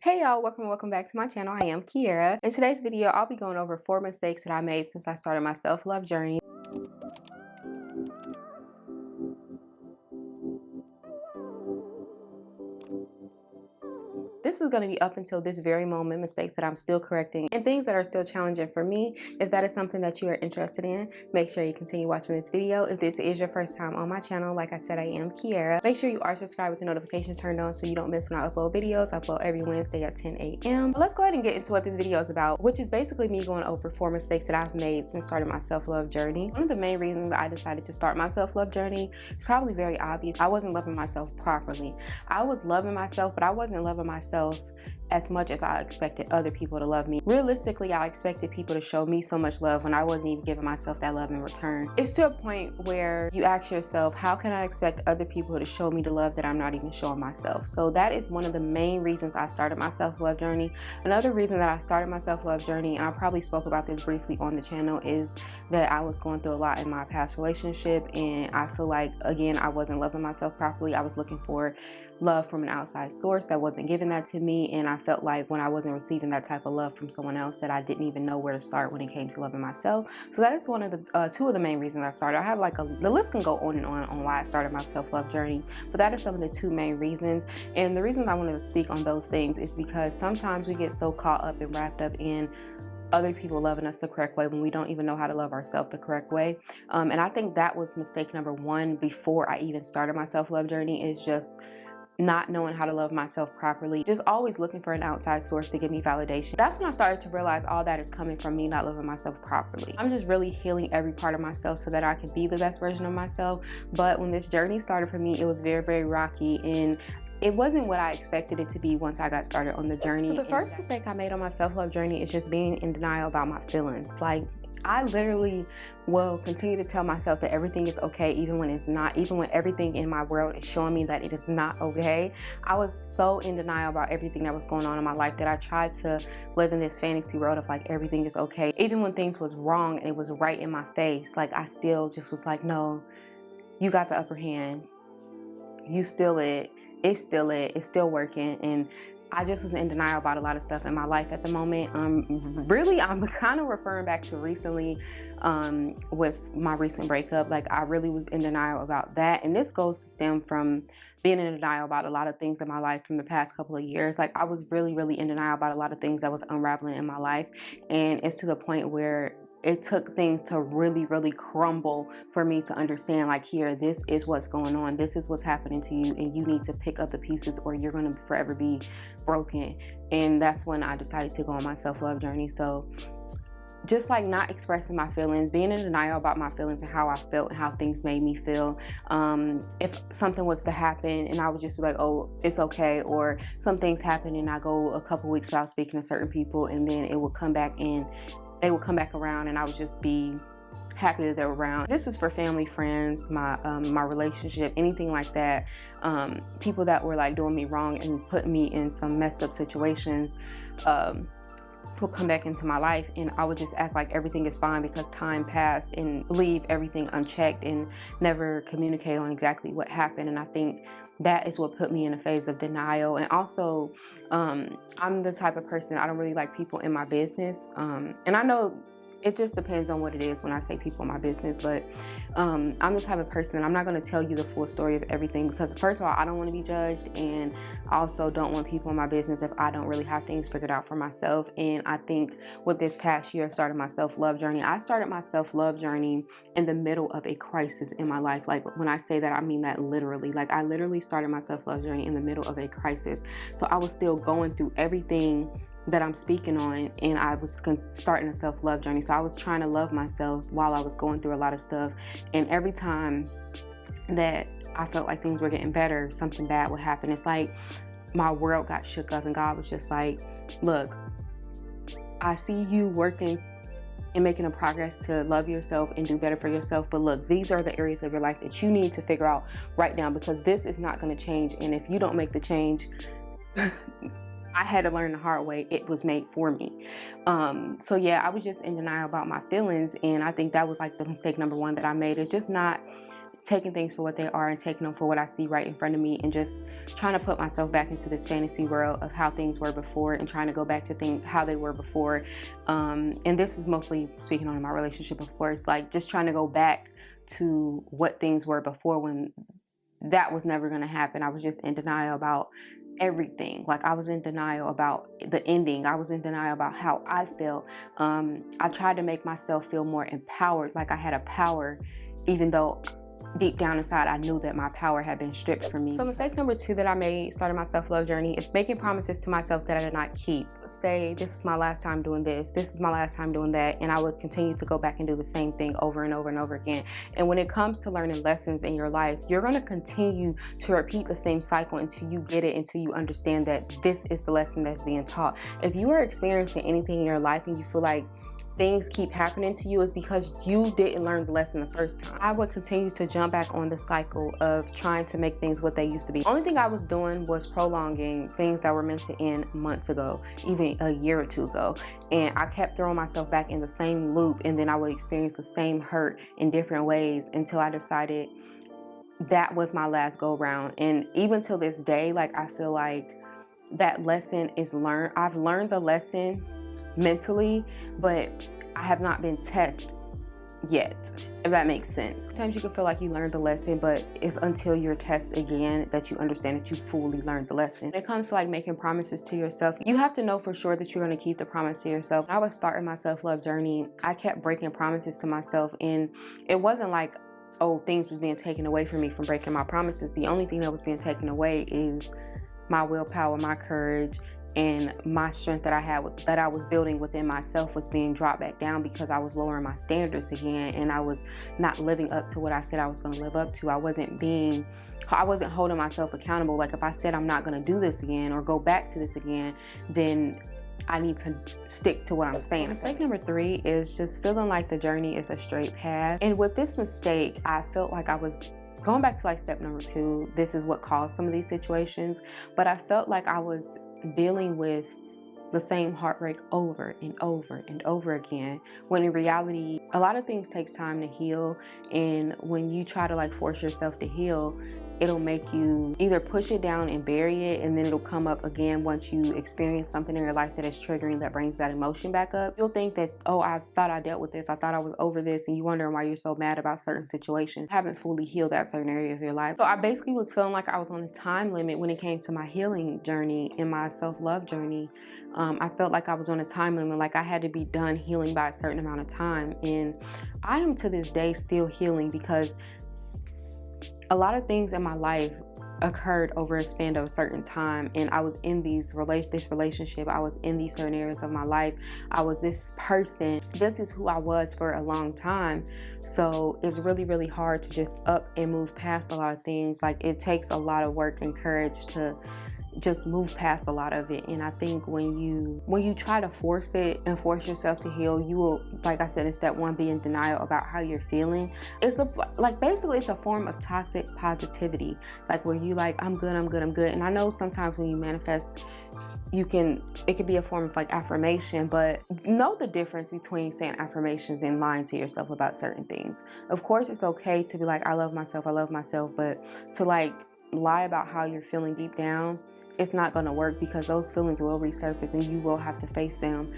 Hey y'all, welcome back to my channel. I am Kiera. In today's video, I'll be going over 4 mistakes that I made since I started my self-love journey. This is going to be up until this very moment, mistakes that I'm still correcting and things that are still challenging for me. If that is something that you are interested in, make sure you continue watching this video. If this is your first time on my channel, like I said, I am Kiera. Make sure you are subscribed with the notifications turned on so you don't miss when I upload videos. I upload every Wednesday at 10 a.m. Let's go ahead and get into what this video is about, which is basically me going over 4 mistakes that I've made since starting my self-love journey. One of the main reasons I decided to start my self-love journey is probably very obvious. I wasn't loving myself properly. I was loving myself, but I wasn't loving myself as much as I expected other people to love me. Realistically, I expected people to show me so much love when I wasn't even giving myself that love in return. It's to a point where you ask yourself, how can I expect other people to show me the love that I'm not even showing myself? So that is one of the main reasons I started my self-love journey. Another reason that I started my self-love journey, and I probably spoke about this briefly on the channel, is that I was going through a lot in my past relationship, and I feel like, again, I wasn't loving myself properly. I was looking for love from an outside source that wasn't giving that to me, and I felt like when I wasn't receiving that type of love from someone else that I didn't even know where to start when it came to loving myself. So that is one of the two of the main reasons I started. I have like the list can go on and on why I started my self-love journey, but that is some of the two main reasons. And the reason I wanted to speak on those things is because sometimes we get so caught up and wrapped up in other people loving us the correct way when we don't even know how to love ourselves the correct way. And I think that was mistake number one before I even started my self-love journey, is just not knowing how to love myself properly, just always looking for an outside source to give me validation. That's when I started to realize all that is coming from me not loving myself properly. I'm just really healing every part of myself so that I can be the best version of myself. But when this journey started for me, it was very rocky, and it wasn't what I expected it to be once I got started on the journey. So the first mistake I made on my self-love journey is just being in denial about my feelings. Like, I literally will continue to tell myself that everything is okay even when it's not, even when everything in my world is showing me that it is not okay. I was so in denial about everything that was going on in my life that I tried to live in this fantasy world of like everything is okay. Even when things was wrong and it was right in my face, like I still just was like, no, you got the upper hand. You still it. It's still working. And I just was in denial about a lot of stuff in my life at the moment. Really, I'm kind of referring back to recently with my recent breakup. Like, I really was in denial about that. And this goes to stem from being in denial about a lot of things in my life from the past couple of years. Like, I was really in denial about a lot of things that was unraveling in my life. And it's to the point where it took things to really crumble for me to understand, like, here, this is what's going on. This is what's happening to you, and you need to pick up the pieces or you're going to forever be broken. And that's when I decided to go on my self-love journey. So just like not expressing my feelings, being in denial about my feelings and how I felt and how things made me feel. If something was to happen and I would just be like, oh, it's okay. Or some things happen and I go a couple weeks without speaking to certain people, and then it would come back and they would come back around and I would just be happy that they're around. This is for family, friends, my relationship, anything like that. People that were like doing me wrong and putting me in some messed up situations will come back into my life, and I would just act like everything is fine because time passed, and leave everything unchecked and never communicate on exactly what happened. And I think that is what put me in a phase of denial. And also, I'm the type of person, I don't really like people in my business. And I know it just depends on what it is when I say people in my business, but I'm the type of person that I'm not going to tell you the full story of everything, because first of all, I don't want to be judged, and I also don't want people in my business if I don't really have things figured out for myself. And I think with this past year, starting my self-love journey, I started my self-love journey in the middle of a crisis in my life. Like, when I say that, I mean that literally. Like, I literally started my self-love journey in the middle of a crisis. So I was still going through everything that I'm speaking on, and I was starting a self-love journey. So I was trying to love myself while I was going through a lot of stuff. And every time that I felt like things were getting better, something bad would happen. It's like my world got shook up, and God was just like, look, I see you working and making a progress to love yourself and do better for yourself, but look, these are the areas of your life that you need to figure out right now, because this is not going to change. And if you don't make the change, I had to learn the hard way. It was made for me. So yeah, I was just in denial about my feelings. And I think that was like the mistake number one that I made, is just not taking things for what they are and taking them for what I see right in front of me, and just trying to put myself back into this fantasy world of how things were before and trying to go back to things how they were before. And this is mostly speaking on my relationship, of course, like just trying to go back to what things were before, when that was never going to happen. I was just in denial about everything. Like, I was in denial about the ending. I was in denial about how I felt. I tried to make myself feel more empowered, like I had a power, even though deep down inside I knew that my power had been stripped from me. So mistake number 2 that I made starting my self-love journey is making promises to myself that I did not keep. Say, this is my last time doing this is my last time doing that, and I would continue to go back and do the same thing over and over and over again. And when it comes to learning lessons in your life, you're going to continue to repeat the same cycle until you get it, until you understand that this is the lesson that's being taught. If you are experiencing anything in your life and you feel like things keep happening to you, is because you didn't learn the lesson the first time. I would continue to jump back on the cycle of trying to make things what they used to be. Only thing I was doing was prolonging things that were meant to end months ago, even a year or two ago. And I kept throwing myself back in the same loop, and then I would experience the same hurt in different ways until I decided that was my last go round. And even till this day, like, I feel like that lesson is learned. I've learned the lesson mentally, but I have not been tested yet, if that makes sense. Sometimes you can feel like you learned the lesson, but it's until you're tested again that you understand that you fully learned the lesson. When it comes to like making promises to yourself, you have to know for sure that you're going to keep the promise to yourself. When I was starting my self-love journey, I kept breaking promises to myself, and it wasn't like, oh, things was being taken away from me from breaking my promises. The only thing that was being taken away is my willpower, my courage, and my strength that I had, that I was building within myself, was being dropped back down because I was lowering my standards again, and I was not living up to what I said I was going to live up to. I wasn't holding myself accountable. Like, if I said I'm not going to do this again or go back to this again, then I need to stick to what I'm saying. Mistake number 3 is just feeling like the journey is a straight path. And with this mistake, I felt like I was going back to like step number 2. This is what caused some of these situations, but I felt like I was dealing with the same heartbreak over and over and over again, when in reality a lot of things takes time to heal. And when you try to like force yourself to heal, it'll make you either push it down and bury it, and then it'll come up again once you experience something in your life that is triggering, that brings that emotion back up. You'll think that, oh, I thought I dealt with this, I thought I was over this, and you wondering why you're so mad about certain situations. You haven't fully healed that certain area of your life. So I basically was feeling like I was on a time limit when it came to my healing journey and my self-love journey. I felt like I was on a time limit, like I had to be done healing by a certain amount of time. And I am to this day still healing, because a lot of things in my life occurred over a span of a certain time, and I was in this relationship, I was in these certain areas of my life, I was this person, this is who I was for a long time. So it's really, really hard to just up and move past a lot of things. Like, it takes a lot of work and courage to just move past a lot of it. And I think when you try to force it and force yourself to heal, you will, like I said in step 1, be in denial about how you're feeling. Basically it's a form of toxic positivity, like where you like, I'm good. And I know sometimes when you manifest, it could be a form of like affirmation, but know the difference between saying affirmations and lying to yourself about certain things. Of course, it's okay to be like, I love myself, but to like lie about how you're feeling deep down, it's not going to work, because those feelings will resurface and you will have to face them.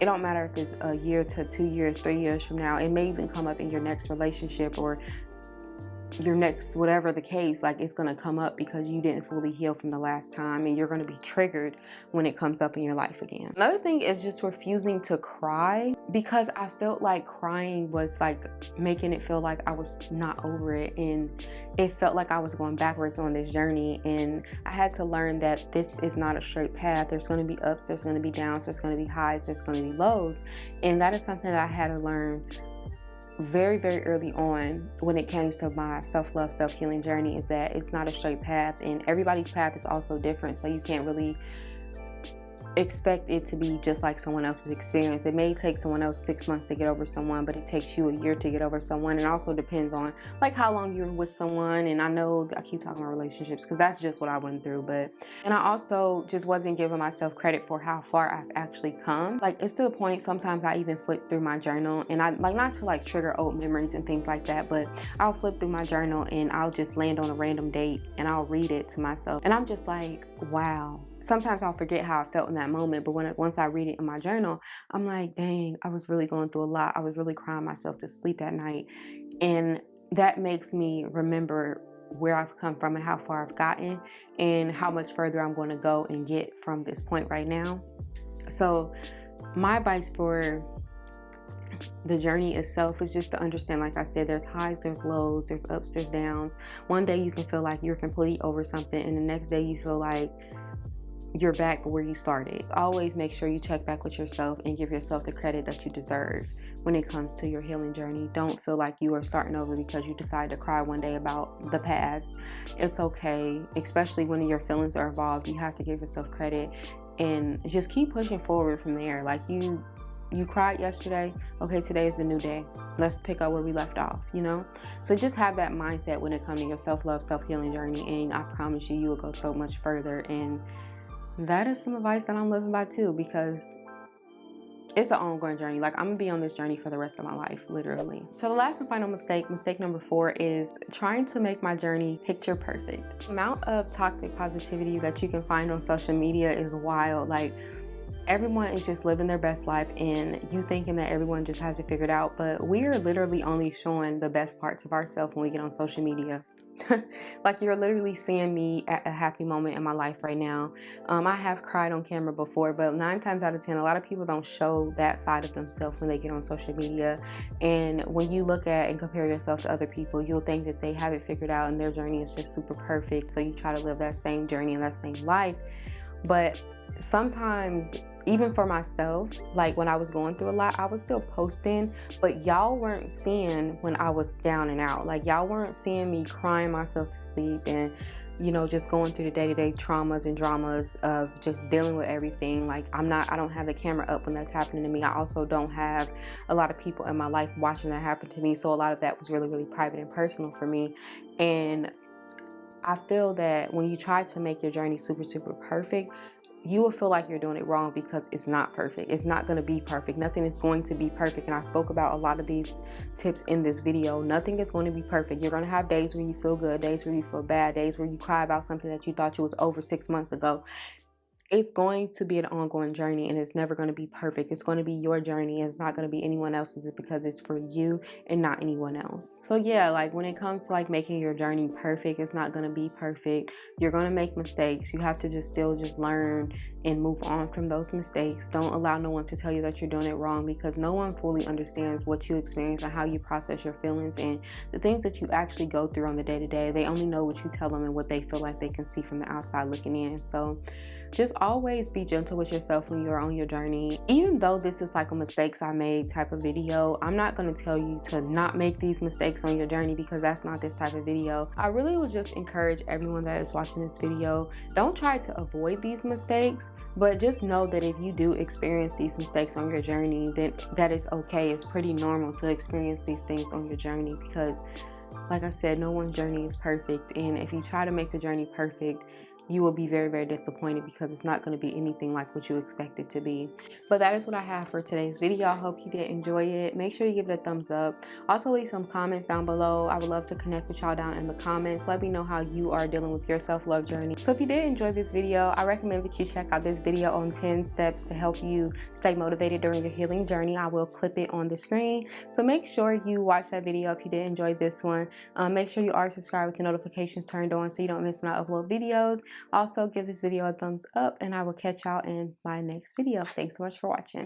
It don't matter if it's a year to 2 years, 3 years from now. It may even come up in your next relationship or your next, whatever the case, like it's going to come up because you didn't fully heal from the last time, and you're going to be triggered when it comes up in your life again. Another thing is just refusing to cry, because I felt like crying was like making it feel like I was not over it, and it felt like I was going backwards on this journey. And I had to learn that this is not a straight path. There's going to be ups, there's going to be downs, there's going to be highs, there's going to be lows. And that is something that I had to learn very, very early on when it came to my self-love, self-healing journey, is that it's not a straight path, and everybody's path is also different. So you can't really expect it to be just like someone else's experience. It may take someone else 6 months to get over someone, but it takes you a year to get over someone. And also depends on like how long you're with someone. And I know I keep talking about relationships because that's just what I went through. And I also just wasn't giving myself credit for how far I've actually come. Like, it's to the point sometimes I even flip through my journal, and I like, not to like trigger old memories and things like that, but I'll flip through my journal and I'll just land on a random date and I'll read it to myself, and I'm just like, wow. Sometimes I'll forget how I felt in that moment, but once I read it in my journal, I'm like, dang, I was really going through a lot. I was really crying myself to sleep at night. And that makes me remember where I've come from and how far I've gotten and how much further I'm going to go and get from this point right now. So my advice for the journey itself is just to understand, like I said, there's highs, there's lows, there's ups, there's downs. One day you can feel like you're completely over something, and the next day you feel like you're back where you started. Always make sure you check back with yourself and give yourself the credit that you deserve when it comes to your healing journey. Don't feel like you are starting over because you decided to cry one day about the past. It's okay, especially when your feelings are involved. You have to give yourself credit and just keep pushing forward from there. Like, you cried yesterday, okay, today is the new day. Let's pick up where we left off, you know? So just have that mindset when it comes to your self-love, self-healing journey, and I promise you will go so much further. And that is some advice that I'm living by too, because it's an ongoing journey. Like, I'm gonna be on this journey for the rest of my life, literally. So the last and final mistake number 4, is trying to make my journey picture perfect. The amount of toxic positivity that you can find on social media is wild. Like, everyone is just living their best life and you thinking that everyone just has it figured out, but we are literally only showing the best parts of ourselves when we get on social media. Like, you're literally seeing me at a happy moment in my life right now. I have cried on camera before, but 9 times out of 10, a lot of people don't show that side of themselves when they get on social media. And when you look at and compare yourself to other people, you'll think that they have it figured out and their journey is just super perfect. So you try to live that same journey and that same life. But sometimes, even for myself, like when I was going through a lot, I was still posting, but y'all weren't seeing when I was down and out. Like, y'all weren't seeing me crying myself to sleep and, you know, just going through the day-to-day traumas and dramas of just dealing with everything. Like, I don't have the camera up when that's happening to me. I also don't have a lot of people in my life watching that happen to me. So a lot of that was really, really private and personal for me. And I feel that when you try to make your journey super, super perfect, you will feel like you're doing it wrong because it's not perfect. It's not going to be perfect. Nothing is going to be perfect. And I spoke about a lot of these tips in this video. Nothing is going to be perfect. You're going to have days where you feel good, days where you feel bad, days where you cry about something that you thought you was over 6 months ago. It's going to be an ongoing journey, and it's never going to be perfect. It's going to be your journey. It's not going to be anyone else's, because it's for you and not anyone else. So yeah, like when it comes to like making your journey perfect, it's not going to be perfect. You're going to make mistakes. You have to just learn and move on from those mistakes. Don't allow no one to tell you that you're doing it wrong, because no one fully understands what you experience and how you process your feelings and the things that you actually go through on the day-to-day. They only know what you tell them and what they feel like they can see from the outside looking in. So just always be gentle with yourself when you're on your journey. Even though this is like a mistakes I made type of video, I'm not going to tell you to not make these mistakes on your journey, because that's not this type of video. I really would just encourage everyone that is watching this video, don't try to avoid these mistakes, but just know that if you do experience these mistakes on your journey, then that is okay. It's pretty normal to experience these things on your journey, because like I said, no one's journey is perfect. And if you try to make the journey perfect, you will be very, very disappointed, because it's not going to be anything like what you expect it to be. But that is what I have for today's video. I hope you did enjoy it. Make sure you give it a thumbs up. Also leave some comments down below. I would love to connect with y'all down in the comments. Let me know how you are dealing with your self-love journey. So if you did enjoy this video, I recommend that you check out this video on 10 steps to help you stay motivated during your healing journey. I will clip it on the screen. So make sure you watch that video if you did enjoy this one. Make sure you are subscribed with the notifications turned on so you don't miss when I upload videos. Also, give this video a thumbs up, and I will catch y'all in my next video. Thanks so much for watching.